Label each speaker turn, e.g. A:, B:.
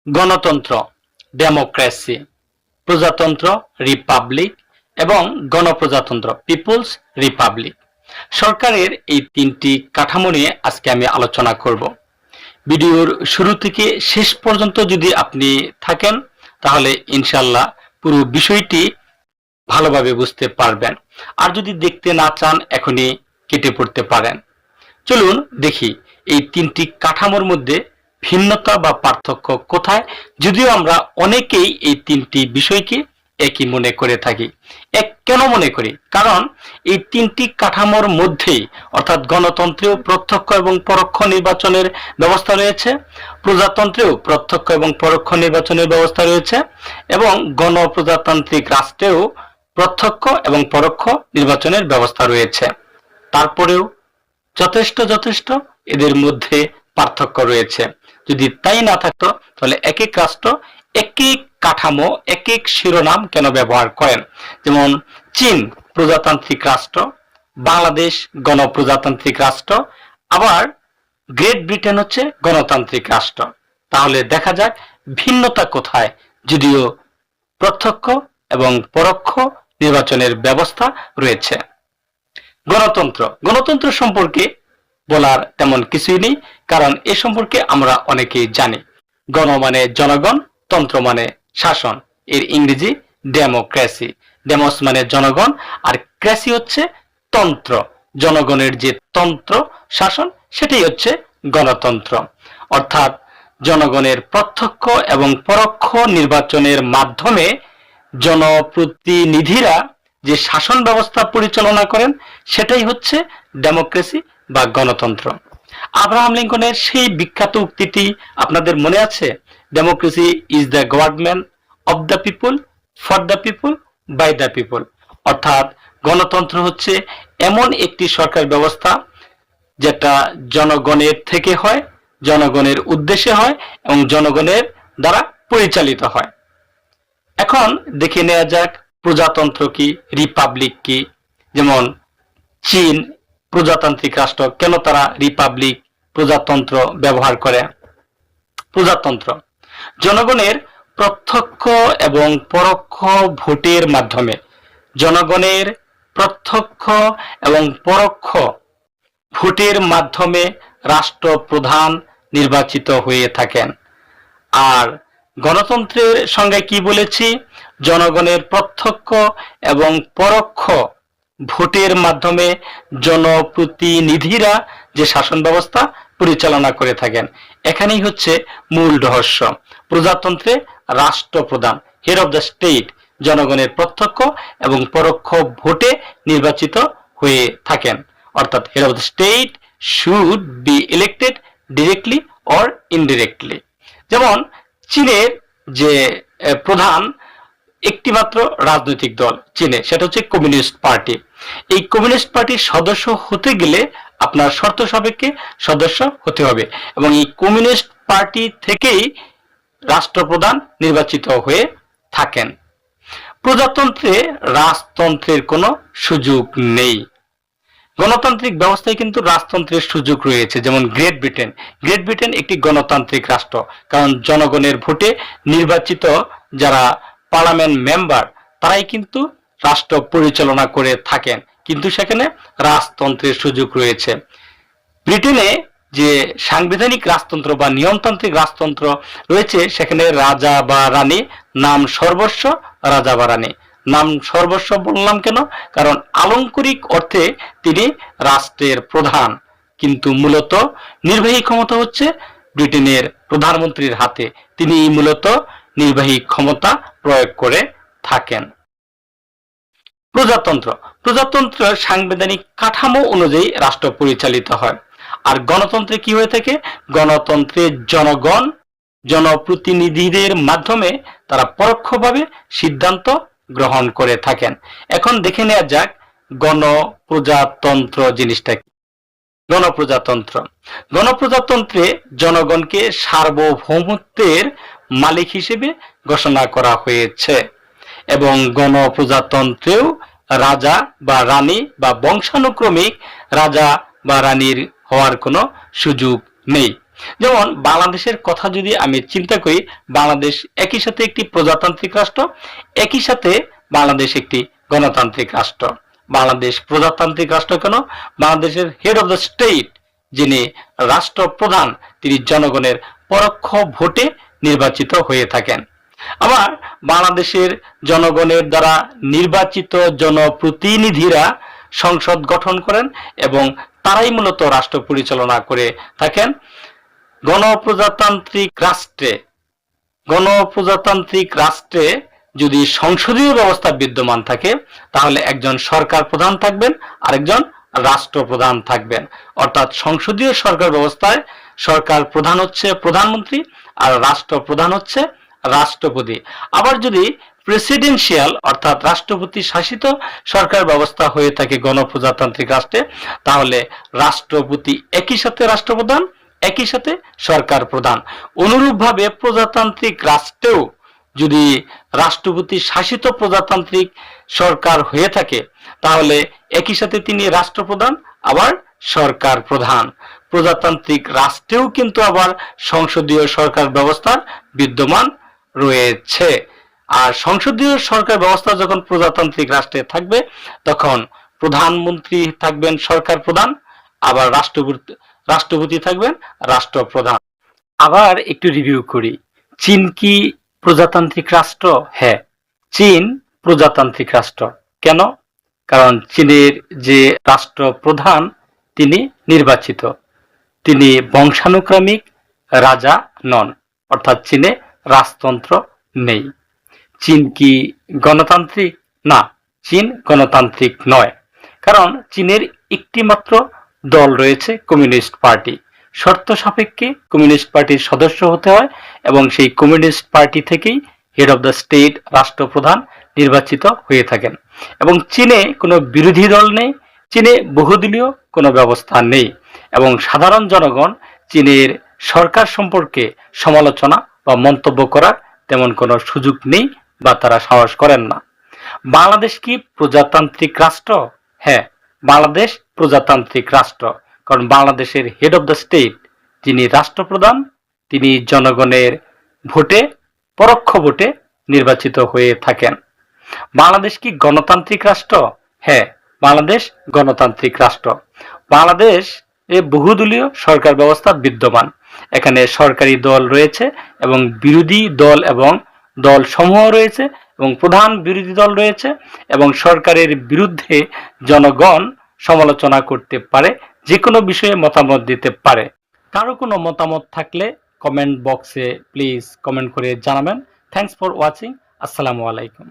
A: গণতন্ত্র ডেমোক্রেসি, প্রজাতন্ত্র রিপাবলিক এবং গণপ্রজাতন্ত্র পিপলস রিপাবলিক। সরকারের এই তিনটি কাঠামো নিয়ে আজকে আমি আলোচনা করব। ভিডিওর শুরু থেকে শেষ পর্যন্ত যদি আপনি থাকেন তাহলে ইনশাল্লাহ পুরো বিষয়টি ভালোভাবে বুঝতে পারবেন। আর যদি দেখতে না চান এখনই কেটে পড়তে পারেন। চলুন দেখি এই তিনটি কাঠামোর মধ্যে ভিন্নতা বা পার্থক্য কোথায়, যদিও আমরা অনেকেই এই তিনটি বিষয়কে একই মনে করে থাকি। এক কেন মনে করি? কারণ এই তিনটি কাঠামোর মধ্যেই অর্থাৎ গণতন্ত্রেও প্রত্যক্ষ এবং পরোক্ষ নির্বাচনের ব্যবস্থা রয়েছে, প্রজাতন্ত্রেও প্রত্যক্ষ এবং পরোক্ষ নির্বাচনের ব্যবস্থা রয়েছে এবং গণপ্রজাতান্ত্রিক রাষ্ট্রেও প্রত্যক্ষ এবং পরোক্ষ নির্বাচনের ব্যবস্থা রয়েছে। তারপরেও যথেষ্ট এদের মধ্যে পার্থক্য রয়েছে। যদি তাই না থাকতো তাহলে এক এক রাষ্ট্র এক এক কাঠামো এক এক শিরোনাম কেন ব্যবহার করেন? যেমন চীন প্রজাতান্ত্রিক রাষ্ট্র, বাংলাদেশ গণপ্রজাতান্ত্রিক রাষ্ট্র, আবার গ্রেট ব্রিটেন হচ্ছে গণতান্ত্রিক রাষ্ট্র। তাহলে দেখা যাক ভিন্নতা কোথায়, যদিও প্রত্যক্ষ এবং পরোক্ষ নির্বাচনের ব্যবস্থা রয়েছে। গণতন্ত্র সম্পর্কে বলার তেমন কিছুই নেই, কারণ এ সম্পর্কে আমরা অনেকেই জানি। গণ মানে জনগণ, তন্ত্র মানে শাসন, এর ইংরেজি ডেমোক্রেসি। ডেমোস মানে জনগণ আর ক্রেসি হচ্ছে তন্ত্র। জনগণের যে তন্ত্র শাসন সেটাই হচ্ছে গণতন্ত্র। অর্থাৎ জনগণের প্রত্যক্ষ এবং পরোক্ষ নির্বাচনের মাধ্যমে জনপ্রতিনিধিরা যে শাসন ব্যবস্থা পরিচালনা করেন সেটাই হচ্ছে ডেমোক্রেসি বা গণতন্ত্র। আব্রাহাম লিঙ্কনের সেই বিখ্যাত উক্তিটি আপনাদের মনে আছে? Democracy is the government of the people, for the people, by the people. অর্থাৎ গণতন্ত্র হচ্ছে এমন একটি সরকার ব্যবস্থা যেটা জনগণের থেকে হয়, জনগণের উদ্দেশ্যে হয় এবং জনগণের দ্বারা পরিচালিত হয়। এখন দেখে নেওয়া যাক প্রজাতন্ত্র কি, রিপাবলিক কি। যেমন চীন প্রজাতান্ত্রিক রাষ্ট্র, কেন তারা রিপাবলিক প্রজাতন্ত্র ব্যবহার করে? প্রজাতন্ত্র জনগণের প্রত্যক্ষ এবং পরোক্ষ ভোটের মাধ্যমে, জনগণের প্রত্যক্ষ এবং পরোক্ষ ভোটের মাধ্যমে রাষ্ট্রপ্রধান নির্বাচিত হয়ে থাকেন। আর গণতন্ত্রের সঙ্গে কি বলেছি? জনগণের প্রত্যক্ষ এবং পরোক্ষ ভোটের মাধ্যমে জনপ্রতিনিধিরা যে শাসন ব্যবস্থা পরিচালনা করে থাকেন। এখানেই হচ্ছে মূল রহস্য। প্রজাতন্ত্রে রাষ্ট্রপ্রধান, হেড অফ দ্য স্টেট, জনগণের প্রত্যক্ষ এবং পরোক্ষ ভোটে নির্বাচিত হয়ে থাকেন। অর্থাৎ head of the state should be elected directly or indirectly. যেমন চীনের যে প্রধান একটি মাত্র রাজনৈতিক দল চীনে, সেটা হচ্ছে কমিউনিস্ট পার্টি। এই কমিউনিস্ট পার্টির সদস্য হতে গেলে আপনার শর্ত সাপেক্ষে সদস্য হতে হবে এবং এই কমিউনিস্ট পার্টি থেকেই রাষ্ট্রপ্রধান নির্বাচিত হয়ে থাকেন। প্রজাতন্ত্রে রাজতন্ত্রের কোনো সুযোগ নেই। গণতান্ত্রিক ব্যবস্থায় কিন্তু রাজতন্ত্রের সুযোগ রয়েছে। যেমন গ্রেট ব্রিটেন একটি গণতান্ত্রিক রাষ্ট্র, কারণ জনগণের ভোটে নির্বাচিত যারা পার্লামেন্ট মেম্বার তারাই কিন্তু রাষ্ট্র পরিচালনা করে থাকেন, কিন্তু সেখানে রাজতন্ত্রের সুযোগ রয়েছে। ব্রিটেনে যে সাংবিধানিক রাজতন্ত্র বা নিয়মতান্ত্রিক রাজতন্ত্র রয়েছে সেখানে রাজা বা রানী নাম সর্বস্ব, রাজা বা রানী নাম সর্বস্ব বললাম কেন? কারণ আলংকারিক অর্থে তিনি রাষ্ট্রের প্রধান, কিন্তু মূলত নির্বাহী ক্ষমতা হচ্ছে ব্রিটেনের প্রধানমন্ত্রীর হাতে। তিনি মূলত নির্বাহী ক্ষমতা প্রয়োগ করে থাকেন। প্রজাতন্ত্র সাংবিধানিক কাঠামো অনুযায়ী রাষ্ট্র পরিচালিত হয়। আর গণতন্ত্রে কি হয়ে থাকে? গণতন্ত্রে জনগণ জনপ্রতিনিধিদের মাধ্যমে তারা পরোক্ষভাবে সিদ্ধান্ত গ্রহণ করে থাকেন। এখন দেখে নেওয়া যাক গণপ্রজাতন্ত্র জিনিসটা কি। গণপ্রজাতন্ত্রে জনগণকে সার্বভৌমত্বের মালিক হিসেবে ঘোষণা করা হয়েছে এবং গণপ্রজাতন্ত্রেও রাজা বা রানী বা বংশানুক্রমিক রাজা বা রানীর হওয়ার কোনো সুযোগ নেই। যেমন বাংলাদেশের কথা যদি আমি চিন্তা করি, বাংলাদেশ একই সাথে একটি প্রজাতান্ত্রিক রাষ্ট্র, একই সাথে বাংলাদেশ একটি গণতান্ত্রিক রাষ্ট্র। বাংলাদেশ প্রজাতান্ত্রিক রাষ্ট্র কেন? বাংলাদেশের হেড অফ দ্য স্টেট, যিনি রাষ্ট্রপ্রধান, তিনি জনগণের পরোক্ষ ভোটে নির্বাচিত হয়ে থাকেন। আবার বাংলাদেশের জনগণের দ্বারা নির্বাচিত জনপ্রতিনিধিরা সংসদ গঠন করেন এবং তারাই মূলত রাষ্ট্র পরিচালনা করে থাকেন। গণপ্রজাতান্ত্রিক রাষ্ট্রে যদি সংসদীয় ব্যবস্থা বিদ্যমান থাকে, তাহলে একজন সরকার প্রধান থাকবেন, আরেকজন রাষ্ট্রপ্রধান থাকবেন। অর্থাৎ সংসদীয় সরকার ব্যবস্থায় সরকার প্রধান হচ্ছে প্রধানমন্ত্রী আর রাষ্ট্রপ্রধান হচ্ছে রাষ্ট্রপতি। আবার যদি প্রেসিডেন্সিয়াল অর্থাৎ রাষ্ট্রপতি শাসিত সরকার ব্যবস্থা হয়ে থাকে গণপ্রজাতান্ত্রিক রাষ্ট্রে, তাহলে রাষ্ট্রপতি একই সাথে রাষ্ট্রপ্রধান, একই সাথে সরকার প্রধান। অনুরূপভাবে প্রজাতান্ত্রিক রাষ্ট্রেও যদি রাষ্ট্রপতি শাসিত প্রজাতান্ত্রিক সরকার হয়ে থাকে, তাহলে একই সাথে তিনি রাষ্ট্রপ্রধান আবার সরকার প্রধান। প্রজাতান্ত্রিক রাষ্ট্রেও কিন্তু আবার সংসদীয় সরকার ব্যবস্থা বিদ্যমান রয়েছে। আর সংসদীয় সরকার ব্যবস্থা যখন প্রজাতান্ত্রিক রাষ্ট্রে থাকবে, তখন প্রধানমন্ত্রী থাকবেন সরকার প্রধান, আবার রাষ্ট্রপতি থাকবেন রাষ্ট্রপ্রধান। আবার একটু রিভিউ করি, চীন কি প্রজাতান্ত্রিক রাষ্ট্র? হ্যাঁ, চীন প্রজাতান্ত্রিক রাষ্ট্র। কেন? কারণ চীনের যে রাষ্ট্রপ্রধান তিনি নির্বাচিত, তিনি বংশানুক্রমিক রাজা নন, অর্থাৎ চীনে রাজতন্ত্র নেই। চীন কি গণতান্ত্রিক? না, চীন গণতান্ত্রিক নয়। কারণ চীনের একটি মাত্র দল রয়েছে, কমিউনিস্ট পার্টি। শর্ত সাপেক্ষে কমিউনিস্ট পার্টির সদস্য হতে হয় এবং সেই কমিউনিস্ট পার্টি থেকেই হেড অফ দ্য স্টেট রাষ্ট্রপ্রধান নির্বাচিত হয়ে থাকেন। এবং চীনে কোনো বিরোধী দল নেই, চীনে বহুদলীয় কোনো ব্যবস্থা নেই এবং সাধারণ জনগণ চীনের সরকার সম্পর্কে সমালোচনা বা মন্তব্য করার তেমন কোনো সুযোগ নেই বা তারা সাহস করেন না। বাংলাদেশ কি প্রজাতান্ত্রিক রাষ্ট্র? হ্যাঁ, বাংলাদেশ প্রজাতান্ত্রিক রাষ্ট্র। কারণ বাংলাদেশের হেড অফ দ্য স্টেট, যিনি রাষ্ট্রপ্রধান, তিনি জনগণের ভোটে, পরোক্ষ ভোটে নির্বাচিত হয়ে থাকেন। বাংলাদেশ কি গণতান্ত্রিক রাষ্ট্র? হ্যাঁ, বাংলাদেশ গণতান্ত্রিক রাষ্ট্র। বাংলাদেশ বহুদলীয় সরকার ব্যবস্থা বিদ্যমান। এখানে সরকারি দল রয়েছে এবং বিরোধী দল এবং দল সমূহ রয়েছে এবং প্রধান বিরোধী দল রয়েছে এবং সরকারের বিরুদ্ধে জনগণ সমালোচনা করতে পারে, যে কোনো বিষয়ে মতামত দিতে পারে। কারো কোনো মতামত থাকলে কমেন্ট বক্সে প্লিজ কমেন্ট করে জানাবেন। Thanks for watching. আসসালামু আলাইকুম।